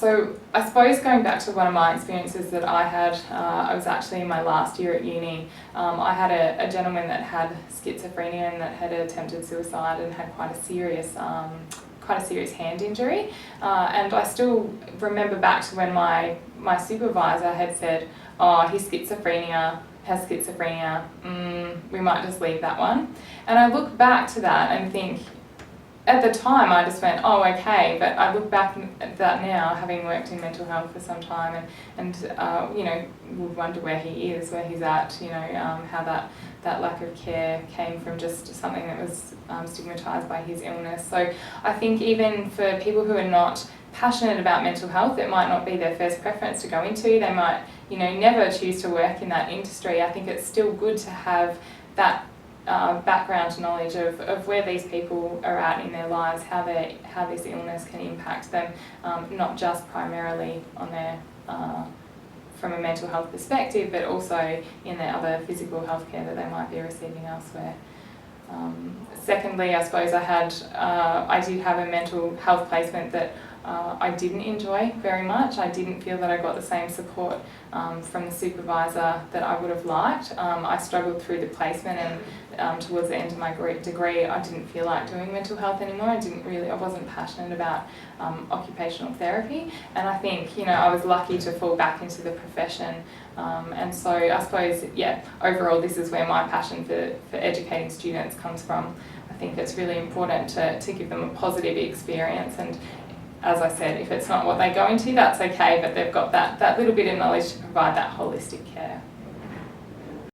So I suppose going back to one of my experiences that I had, I was actually in my last year at uni. I had a gentleman that had schizophrenia and that had attempted suicide and had quite a serious hand injury. And I still remember back to when my supervisor had said, "Oh, has schizophrenia, we might just leave that one." And I look back to that and think, at the time I just went, oh, okay, but I look back at that now, having worked in mental health for some time, and would wonder where he is, where he's at, how that lack of care came from just something that was stigmatised by his illness. So I think even for people who are not passionate about mental health, it might not be their first preference to go into. They might, never choose to work in that industry. I think it's still good to have that background knowledge of where these people are at in their lives, how this illness can impact them, not just primarily on their from a mental health perspective, but also in their other physical health care that they might be receiving elsewhere. Secondly, I suppose I did have a mental health placement that I didn't enjoy very much. I didn't feel that I got the same support from the supervisor that I would have liked. I struggled through the placement, and towards the end of my degree, I didn't feel like doing mental health anymore. I wasn't passionate about occupational therapy, and I think I was lucky to fall back into the profession. And so I suppose, overall, this is where my passion for educating students comes from. I think it's really important to give them a positive experience, and as I said, if it's not what they go into, that's okay, but they've got that little bit of knowledge to provide that holistic care.